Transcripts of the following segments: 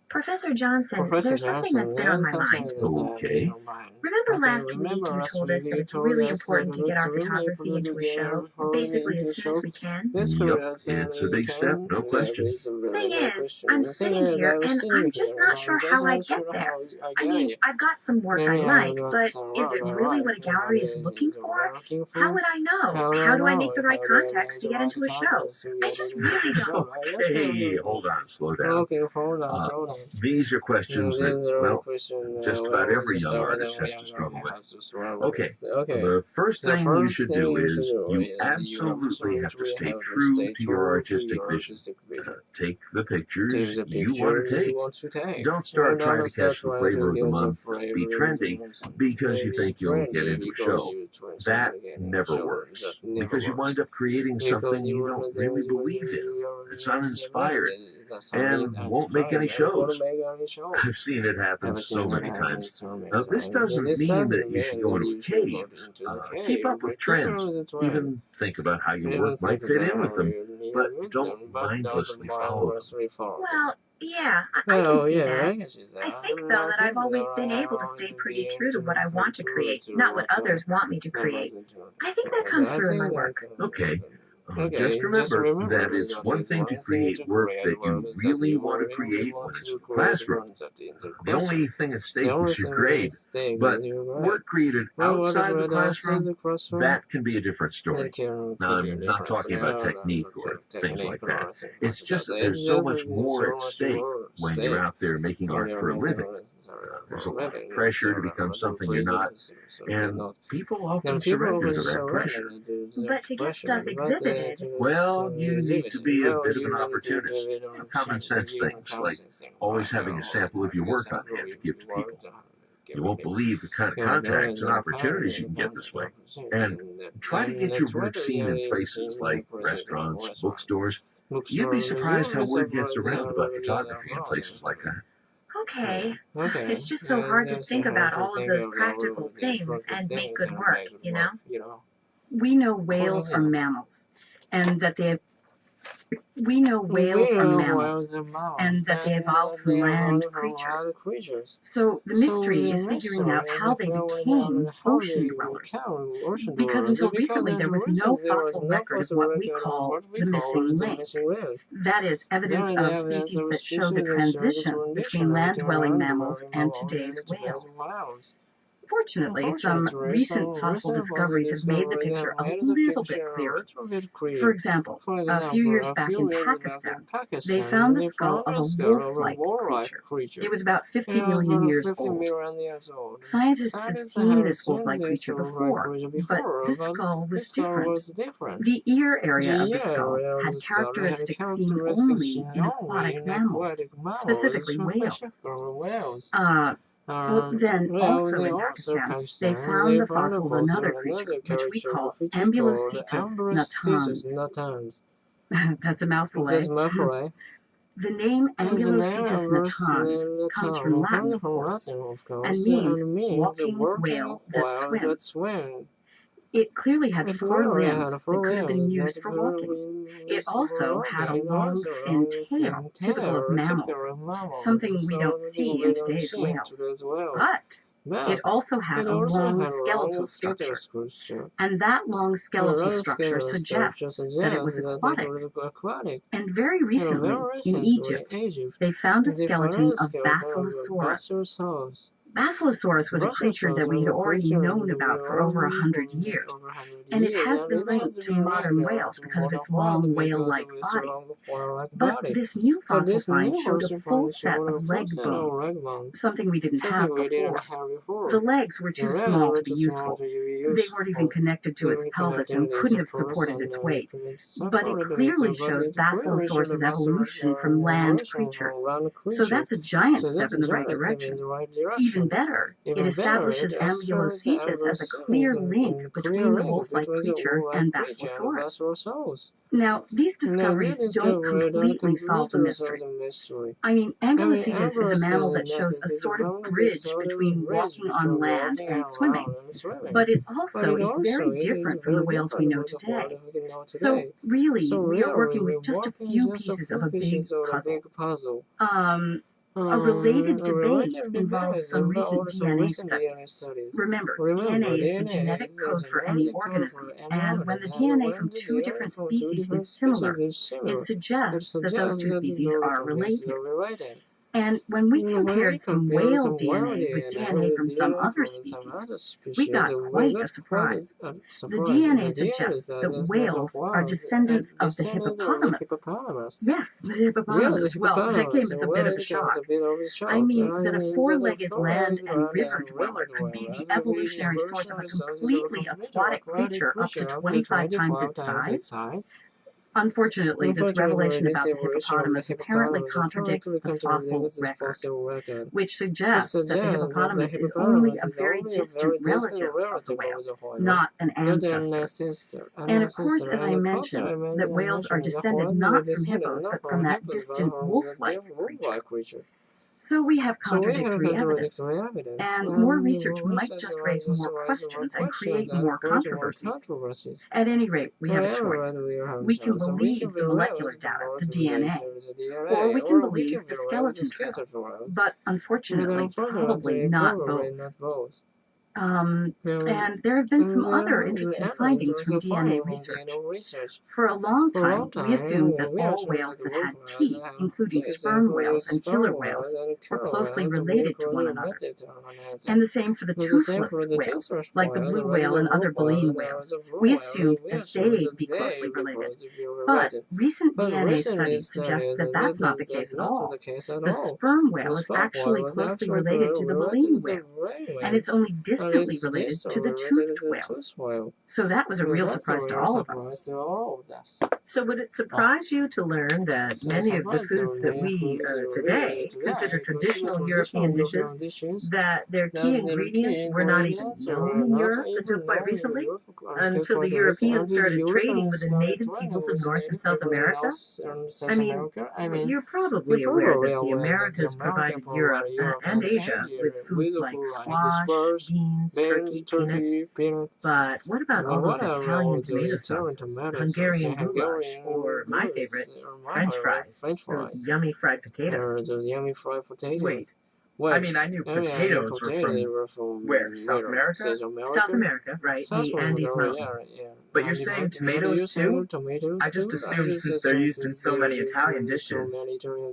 Professor Johnson, there's something that's been on my mind. Okay. Remember last week you told us that it's really important to get our photography into a show, basically as soon as we can? Yep, it's a big step, no question. Thing is, I'm sitting here and I'm just not sure how I'd get there. I mean, I've got some work I like, but is it really what a gallery is looking for? How would I know? How do I make the right contacts to get into a show? I just really don't. Hey, hold on, slow down. These are questions that, well, just about every young artist has to struggle with. Okay, the first thing you should do is you absolutely have to stay true to your artistic vision. Take the pictures you want to take. Don't start trying to catch the flavor of the month, be trendy, because you think you'll get into a show. That never works, because you wind up creating something you don't really believe in. It's uninspired, and won't make any shows. I've seen it happen so many times. Now, this doesn't mean that you should go into a cave. Keep up with trends. Even think about how your work might fit in with them, but don't mindlessly follow them. Well, yeah, I can see that. I think, though, that I've always been able to stay pretty true to what I want to create, not what others want me to create. I think that comes through in my work. Okay. Just remember that it's one thing to create work that you really want to create when it's in the classroom. The only thing at stake is your grade, but work created outside the classroom, that can be a different story. Now, I'm not talking about technique or things like that. It's just that there's so much more at stake when you're out there making art for a living. There's a lot of pressure to become something you're not, and people often surrender to that pressure. But to get stuff exhibited, well, you need to be a bit of an opportunist. Common sense things, like always having a sample of your work on hand to give to people. You won't believe the kind of contacts and opportunities you can get this way. And try to get your work seen in places like restaurants, bookstores. You'd be surprised how word gets around about photography in places like that. okay, it's just so hard to think about all of those practical things and make good work, you know? We know whales are mammals, and that they evolved from land creatures. So the mystery is figuring out how they became ocean dwellers. Because until recently there was no fossil record of what we call the missing link. That is, evidence of species that show the transition between land-dwelling mammals and today's whales. Fortunately, some recent fossil discoveries have made the picture a little bit clearer. For example, a few years back in Pakistan, they found the skull of a wolf-like creature. It was about 50 million years old. Scientists had seen this wolf-like creature before, but this skull was different. The ear area of the skull had characteristics seen only in aquatic mammals, specifically whales. Then, also in Pakistan, they found the fossil of another creature, which we call Ambulocetus natans. That's a mouthful, eh? The name Ambulocetus natans comes from Latin, of course, and means walking whale that swims. It clearly had four limbs that could have been used for walking. It also had a long, thin tail, typical of mammals, something we don't see in today's whales. But it also had a long skeletal structure, and that long skeletal structure suggests that it was aquatic. And very recently, in Egypt, they found a skeleton of Basilosaurus. Basilosaurus was a creature that we had already known about for over 100 years, and it has been linked to modern whales because of its long whale-like body. But this new fossil find showed a full set of leg bones, something we didn't have before. The legs were too small to be useful. They weren't even connected to its pelvis and couldn't have supported its weight. But it clearly shows Basilosaurus' evolution from land creatures. So that's a giant step in the right direction. Even better, it establishes Ambulocetus as a clear link between the wolf-like creature and Basilosaurus. Now, these discoveries don't completely solve the mystery. I mean, Ambulocetus is a mammal that shows a sort of bridge between walking on land and swimming, but it also is very different from the whales we know today. So, really, we are working with just a few pieces of a big puzzle. A related debate involves some recent DNA studies. Remember, DNA is the genetic code for any organism, and when the DNA from two different species is similar, it suggests that those two species are related. And when we compared some whale DNA with DNA from some other species, we got quite a surprise. The DNA suggests that whales are descendants of the hippopotamus. Yes, the hippopotamus. Well, that came as a bit of a shock. I mean, that a four-legged land and river dweller could be the evolutionary source of a completely aquatic creature up to 25 times its size? Unfortunately, this revelation about the hippopotamus apparently contradicts the fossil record, which suggests that the hippopotamus is only a very distant relative of the whale, not an ancestor. And of course, as I mentioned, that whales are descended not from hippos, but from that distant wolf-like creature. So we have contradictory evidence, and more research might just raise more questions and create more controversies. At any rate, we have a choice. We can believe the molecular data, the DNA, or we can believe the skeleton trail, but unfortunately, probably not both. And there have been some other interesting findings from DNA research. For a long time, we assumed that all whales that had teeth, including sperm whales and killer whales, were closely related to one another. And the same for the toothless whales, like the blue whale and other baleen whales. We assumed that they'd be closely related. But recent DNA studies suggest that that's not the case at all. The sperm whale is actually closely related to the baleen whale, and it's only distantly related to the toothed whale. So that was a real surprise to all of us. So would it surprise you to learn that many of the foods that we today consider traditional European dishes, that their key ingredients were not even known in Europe until quite recently? Until the Europeans started trading with the native peoples of North and South America? I mean, you're probably aware that the Americas provided Europe and Asia with foods like squash, beans, turkey, peanuts. But what about all those Italian tomato sauces, Hungarian goulash, or my favorite, French fries, those yummy fried potatoes? Wait, I mean, I knew potatoes were from where? South America? South America, right, the Andes Mountains. But you're saying tomatoes too? I just assumed since they're used in so many Italian dishes.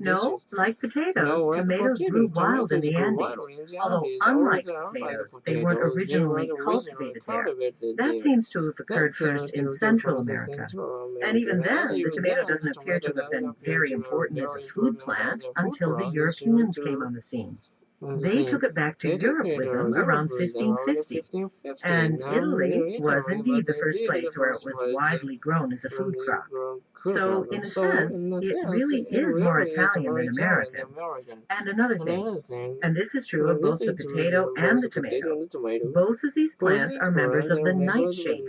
No, like potatoes, tomatoes grew wild in the Andes, although unlike potatoes, they weren't originally cultivated there. That seems to have occurred first in Central America. And even then, the tomato doesn't appear to have been very important as a food plant until the Europeans came on the scene. They took it back to Europe with them around 1550, and Italy was indeed the first place where it was widely grown as a food crop. So, in a sense, it really is more Italian than American. And another thing, and this is true of both the potato and the tomato, both of these plants are members of the nightshade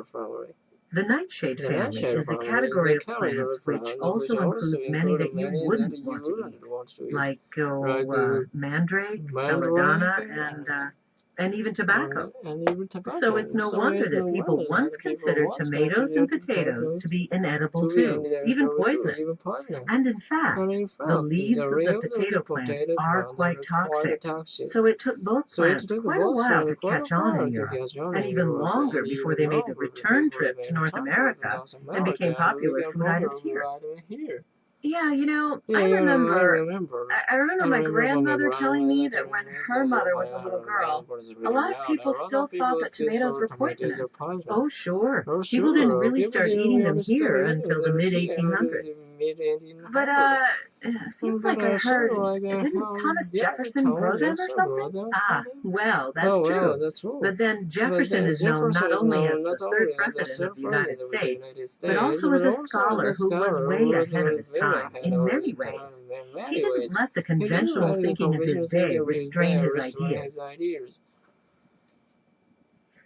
family. The nightshade family is a category of plants which also includes many that you wouldn't want to eat, like mandrake, belladonna, and even tobacco. So it's no wonder that people once considered tomatoes and potatoes to be inedible too, even poisonous. And in fact, the leaves of the potato plant are quite toxic. So it took both plants quite a while to catch on in Europe, and even longer before they made the return trip to North America and became popular food items here. Yeah, you know, I remember my grandmother telling me that when her mother was a little girl, a lot of people still thought that tomatoes were poisonous. Oh, sure. People didn't really start eating them here until the mid-1800s. But, it seems like I heard, didn't Thomas Jefferson grow them or something? Ah, well, that's true. But then Jefferson is known not only as the third president of the United States, but also as a scholar who was way ahead of his time in many ways. He didn't let the conventional thinking of his day restrain his ideas.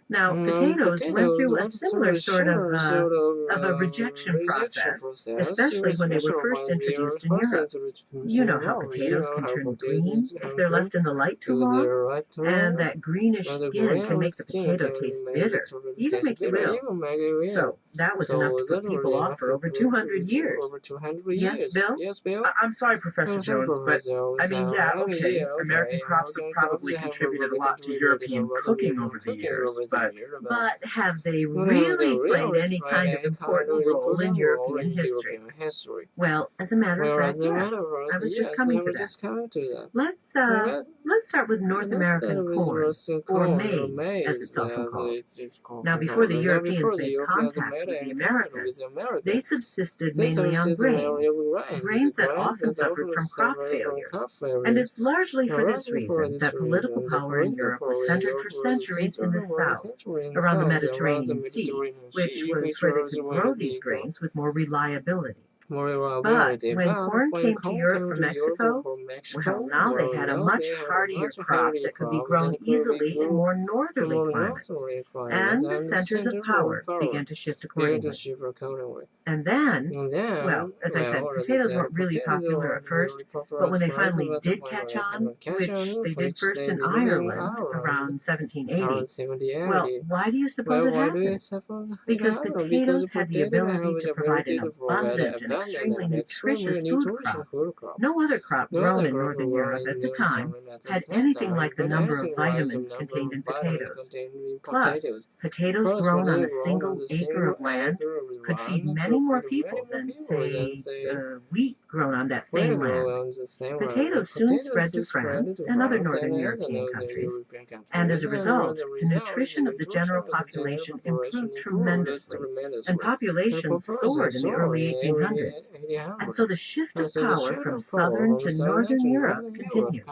Now, potatoes went through a similar sort of a rejection process, especially when they were first introduced in Europe. You know how potatoes can turn green if they're left in the light too long, and that greenish skin can make the potato taste bitter, even make you ill. So that was enough to put people off for over 200 years. Yes, Bill? Yes, Bill? I'm sorry, Professor Jones, but I mean, yeah, okay, American crops have probably contributed a lot to European cooking over the years, but have they really played any kind of important role in European history? Well, as a matter of fact, yes. I was just coming to that. Let's start with North American corn, or maize, as it's often called. Now, before the Europeans made contact with the Americans, they subsisted mainly on grains that often suffered from crop failures. And it's largely for this reason that political power in Europe was centered for centuries in the south, around the Mediterranean Sea, which was where they could grow these grains with more reliability. But when corn came to Europe from Mexico, well, now they had a much hardier crop that could be grown easily in more northerly climates, and the centers of power began to shift accordingly. And then, well, as I said, potatoes weren't really popular at first, but when they finally did catch on, which they did first in Ireland around 1780, well, why do you suppose it happened? Because potatoes had the ability to provide an abundant and extremely nutritious food crop. No other crop grown in Northern Europe at the time had anything like the number of vitamins contained in potatoes. Plus, potatoes grown on a single acre of land could feed many more people than, say, wheat grown on that same land. Potatoes soon spread to France and other Northern European countries, and as a result, the nutrition of the general population improved tremendously, and population soared in the early 1800s. And so the shift of power from southern to northern Europe continued.